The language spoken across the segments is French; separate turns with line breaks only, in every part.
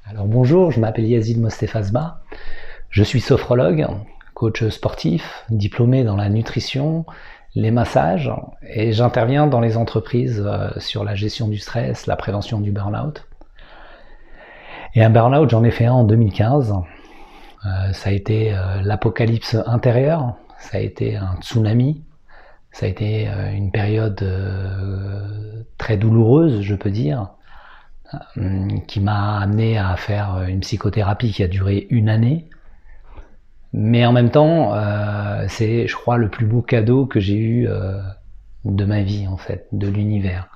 Alors bonjour, je m'appelle Yazid Mostefazba, je suis sophrologue, coach sportif, diplômé dans la nutrition, les massages et j'interviens dans les entreprises sur la gestion du stress, la prévention du burn-out. Et un burn-out, j'en ai fait un en 2015. Ça a été l'apocalypse intérieure, ça a été un tsunami, ça a été une période très douloureuse, je peux dire, qui m'a amené à faire une psychothérapie qui a duré 1 année. Mais en même temps, c'est, je crois, le plus beau cadeau que j'ai eu de ma vie, en fait, de l'univers.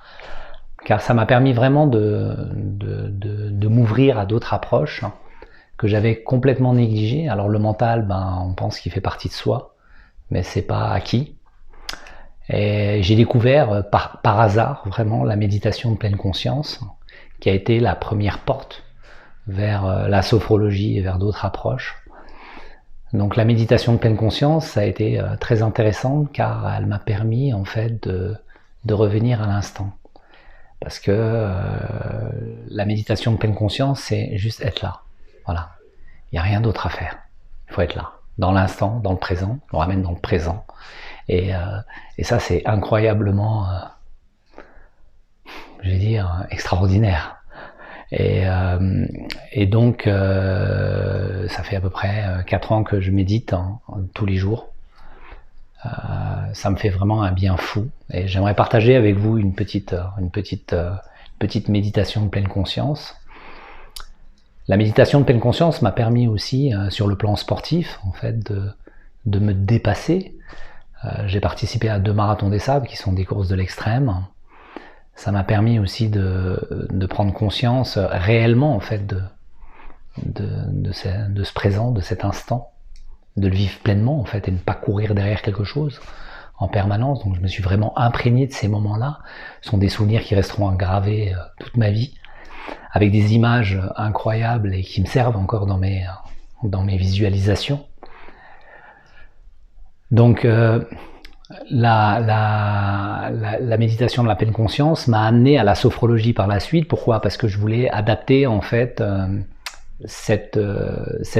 Car ça m'a permis vraiment de m'ouvrir à d'autres approches que j'avais complètement négligées. Alors le mental, on pense qu'il fait partie de soi, mais c'est pas acquis. Et j'ai découvert par hasard vraiment la méditation de pleine conscience, qui a été la première porte vers la sophrologie et vers d'autres approches. Donc la méditation de pleine conscience, ça a été très intéressante car elle m'a permis en fait de revenir à l'instant. Parce que la méditation de pleine conscience, c'est juste être là. Voilà. Il n'y a rien d'autre à faire. Il faut être là. Dans l'instant, dans le présent. On ramène dans le présent. Et ça, c'est incroyablement, je vais dire, extraordinaire. Et donc, ça fait à peu près 4 ans que je médite tous les jours. Ça me fait vraiment un bien fou. Et j'aimerais partager avec vous une petite méditation de pleine conscience. La méditation de pleine conscience m'a permis aussi, sur le plan sportif, en fait, de me dépasser. J'ai participé à 2 marathons des sables, qui sont des courses de l'extrême. Ça m'a permis aussi de prendre conscience réellement en fait de ce présent, de cet instant, de le vivre pleinement en fait et ne pas courir derrière quelque chose en permanence. Donc je me suis vraiment imprégné de ces moments-là. Ce sont des souvenirs qui resteront gravés toute ma vie, avec des images incroyables et qui me servent encore dans mes visualisations. Donc la méditation de la pleine conscience m'a amené à la sophrologie par la suite. Pourquoi ? Parce que je voulais adapter en fait cette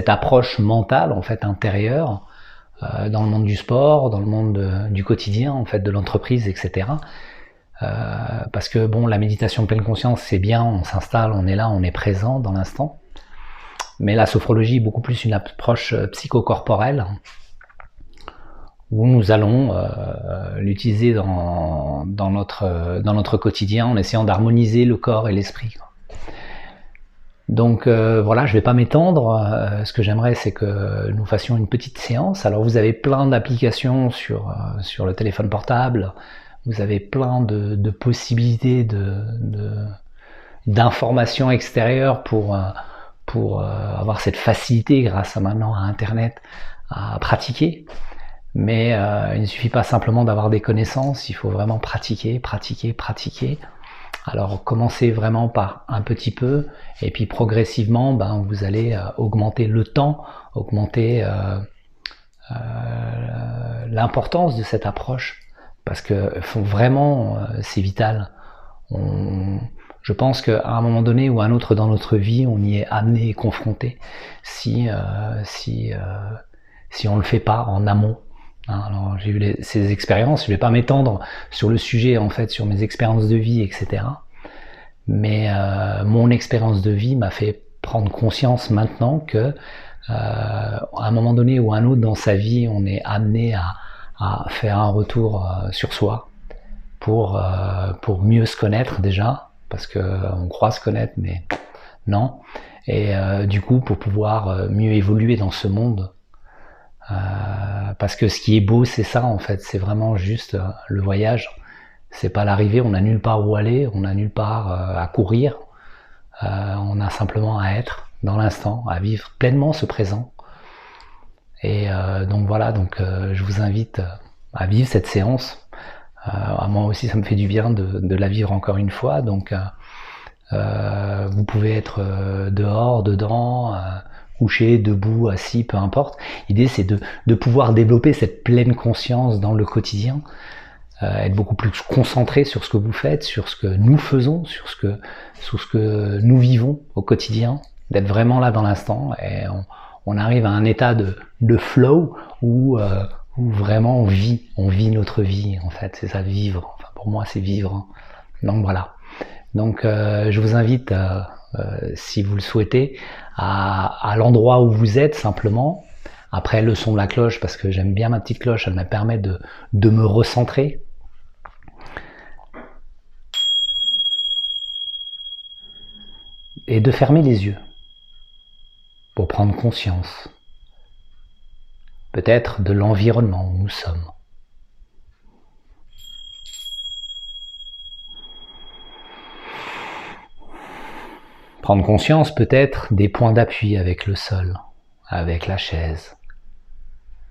approche mentale en fait intérieure dans le monde du sport, dans le monde du quotidien en fait de l'entreprise, etc. Parce que bon, la méditation de pleine conscience c'est bien, on s'installe, on est là, on est présent dans l'instant. Mais la sophrologie est beaucoup plus une approche psychocorporelle, où nous allons l'utiliser dans notre quotidien en essayant d'harmoniser le corps et l'esprit. Donc voilà, je ne vais pas m'étendre. Ce que j'aimerais, c'est que nous fassions une petite séance. Alors vous avez plein d'applications sur le téléphone portable, vous avez plein de possibilités d'informations extérieures pour avoir cette facilité grâce maintenant à Internet à pratiquer. Mais il ne suffit pas simplement d'avoir des connaissances, il faut vraiment pratiquer. Alors commencez vraiment par un petit peu, et puis progressivement, vous allez augmenter le temps, augmenter l'importance de cette approche, parce que vraiment, c'est vital. Je pense qu'à un moment donné ou à un autre dans notre vie, on y est amené et confronté si on le fait pas en amont. Alors j'ai eu ces expériences, je vais pas m'étendre sur le sujet en fait, sur mes expériences de vie, etc. Mais mon expérience de vie m'a fait prendre conscience maintenant que à un moment donné ou un autre dans sa vie, on est amené à faire un retour sur soi pour mieux se connaître déjà, parce que on croit se connaître, mais non. Et du coup, pour pouvoir mieux évoluer dans ce monde. Parce que ce qui est beau, c'est ça en fait, c'est vraiment juste le voyage. C'est pas l'arrivée, on n'a nulle part où aller, on n'a nulle part à courir. On a simplement à être dans l'instant, à vivre pleinement ce présent. Et donc voilà, je vous invite à vivre cette séance. Moi aussi, ça me fait du bien de la vivre encore une fois. Donc vous pouvez être dehors, dedans. Couché, debout, assis, peu importe. L'idée c'est de pouvoir développer cette pleine conscience dans le quotidien, être beaucoup plus concentré sur ce que vous faites, sur ce que nous faisons, sur ce que nous vivons au quotidien, d'être vraiment là dans l'instant, et on arrive à un état de flow où vraiment on vit notre vie, en fait, c'est ça, vivre. Enfin, pour moi, c'est vivre. Donc voilà. Donc je vous invite, si vous le souhaitez, à l'endroit où vous êtes simplement. Après le son de la cloche, parce que j'aime bien ma petite cloche, elle me permet de me recentrer. Et de fermer les yeux pour prendre conscience, peut-être de l'environnement où nous sommes. Prendre conscience peut-être des points d'appui avec le sol, avec la chaise.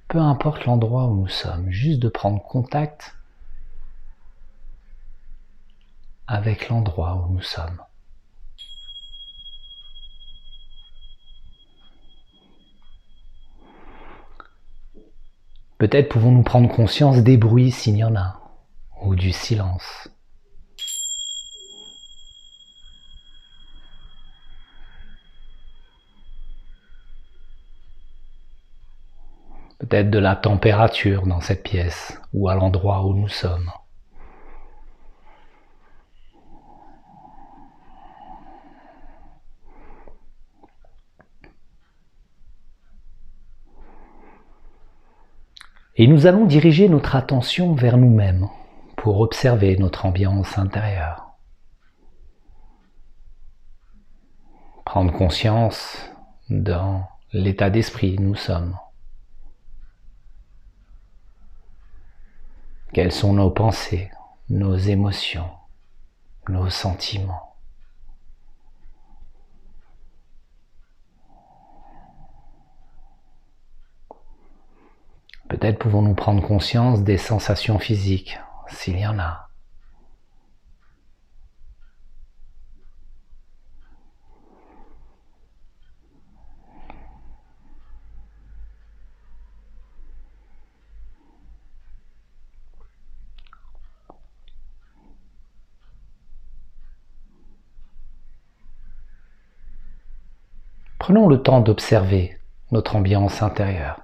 Peu importe l'endroit où nous sommes, juste de prendre contact avec l'endroit où nous sommes. Peut-être pouvons-nous prendre conscience des bruits s'il y en a, ou du silence. Peut-être de la température dans cette pièce, ou à l'endroit où nous sommes. Et nous allons diriger notre attention vers nous-mêmes pour observer notre ambiance intérieure. Prendre conscience dans l'état d'esprit où nous sommes. Quelles sont nos pensées, nos émotions, nos sentiments. Peut-être pouvons-nous prendre conscience des sensations physiques, s'il y en a. Prenons le temps d'observer notre ambiance intérieure,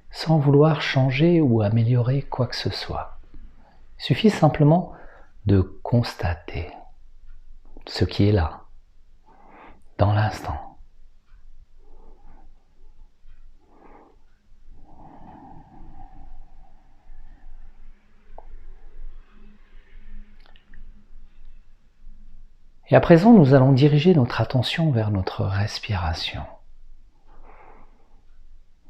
sans vouloir changer ou améliorer quoi que ce soit. Il suffit simplement de constater ce qui est là, dans l'instant. Et à présent, nous allons diriger notre attention vers notre respiration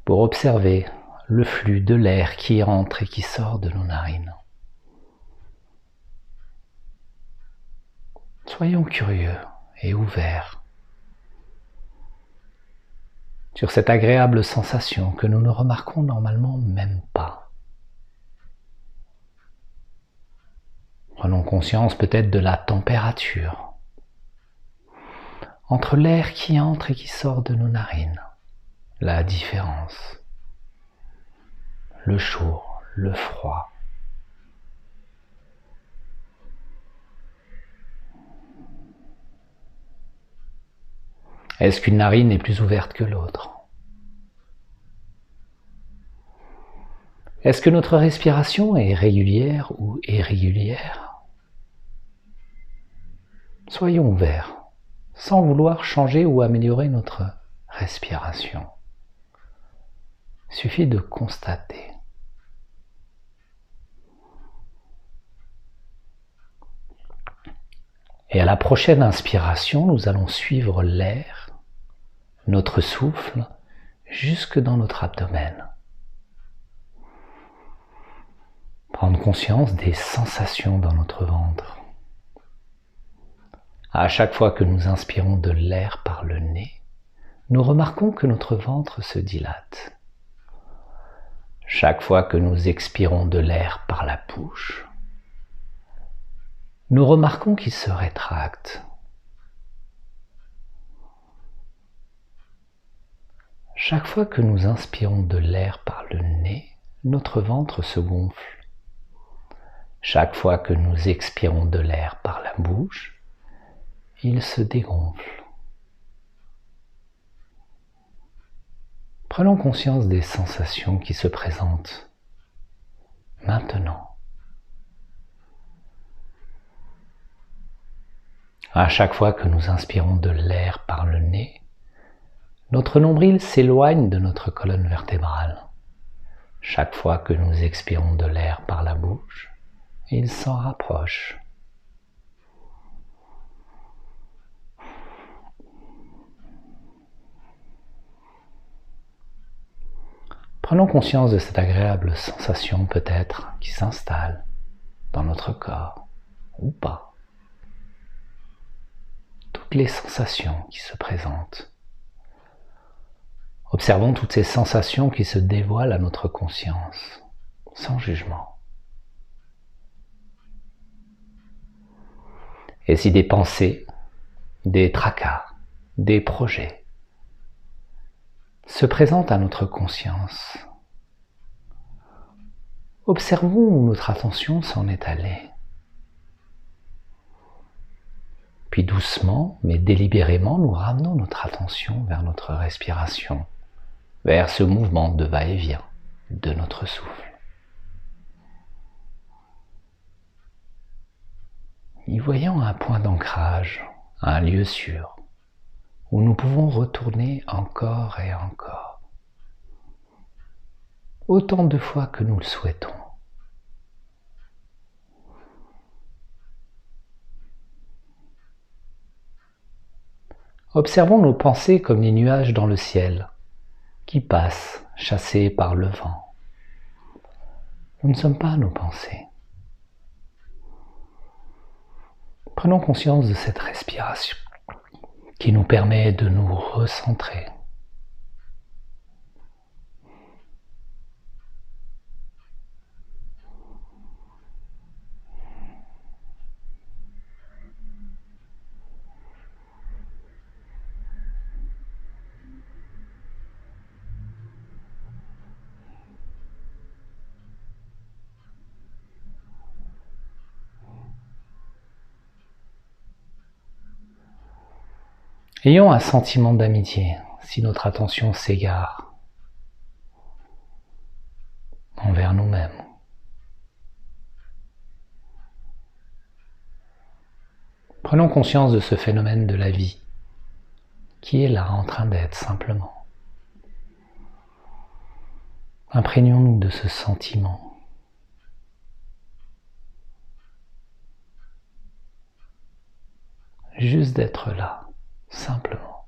pour observer le flux de l'air qui entre et qui sort de nos narines. Soyons curieux et ouverts sur cette agréable sensation que nous ne remarquons normalement même pas. Prenons conscience peut-être de la température entre l'air qui entre et qui sort de nos narines, la différence, le chaud, le froid. Est-ce qu'une narine est plus ouverte que l'autre? Est-ce que notre respiration est régulière ou irrégulière? Soyons ouverts, sans vouloir changer ou améliorer notre respiration. Il suffit de constater. Et à la prochaine inspiration, nous allons suivre l'air, notre souffle, jusque dans notre abdomen. Prendre conscience des sensations dans notre ventre. À chaque fois que nous inspirons de l'air par le nez, nous remarquons que notre ventre se dilate. Chaque fois que nous expirons de l'air par la bouche, nous remarquons qu'il se rétracte. Chaque fois que nous inspirons de l'air par le nez, notre ventre se gonfle. Chaque fois que nous expirons de l'air par la bouche, il se dégonfle. Prenons conscience des sensations qui se présentent maintenant. À chaque fois que nous inspirons de l'air par le nez, notre nombril s'éloigne de notre colonne vertébrale. Chaque fois que nous expirons de l'air par la bouche, il s'en rapproche. Prenons conscience de cette agréable sensation peut-être qui s'installe dans notre corps, ou pas. Toutes les sensations qui se présentent. Observons toutes ces sensations qui se dévoilent à notre conscience, sans jugement. Et si des pensées, des tracas, des projets se présentent à notre conscience, observons où notre attention s'en est allée. Puis doucement, mais délibérément, nous ramenons notre attention vers notre respiration, vers ce mouvement de va-et-vient de notre souffle. Y voyons un point d'ancrage, un lieu sûr, où nous pouvons retourner encore et encore, autant de fois que nous le souhaitons. Observons nos pensées comme les nuages dans le ciel, qui passent, chassés par le vent. Nous ne sommes pas nos pensées. Prenons conscience de cette respiration qui nous permet de nous recentrer. Ayons un sentiment d'amitié si notre attention s'égare envers nous-mêmes. Prenons conscience de ce phénomène de la vie qui est là en train d'être simplement. Imprégnons-nous de ce sentiment. Juste d'être là. Simplement.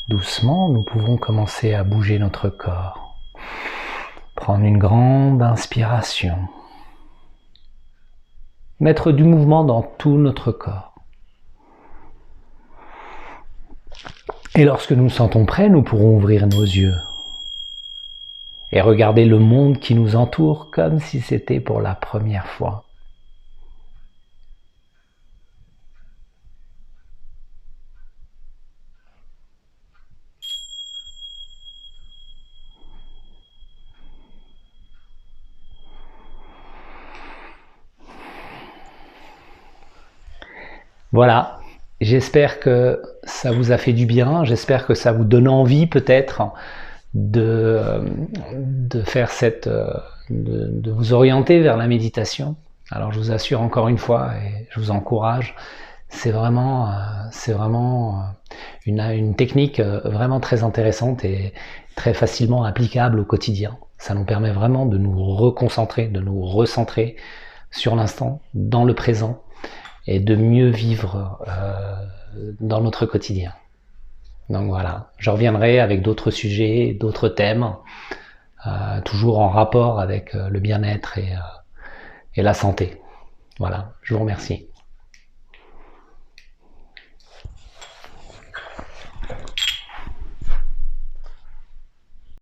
Doucement, nous pouvons commencer à bouger notre corps. Prendre une grande inspiration. Mettre du mouvement dans tout notre corps. Et lorsque nous nous sentons prêts, nous pourrons ouvrir nos yeux et regarder le monde qui nous entoure comme si c'était pour la première fois. Voilà, j'espère que ça vous a fait du bien, j'espère que ça vous donne envie peut-être de faire de vous orienter vers la méditation. Alors je vous assure encore une fois, et je vous encourage, c'est vraiment une technique vraiment très intéressante et très facilement applicable au quotidien. Ça nous permet vraiment de nous reconcentrer, de nous recentrer sur l'instant, dans le présent, et de mieux vivre dans notre quotidien. Donc voilà, je reviendrai avec d'autres sujets, d'autres thèmes, toujours en rapport avec le bien-être et la santé. Voilà, je vous remercie.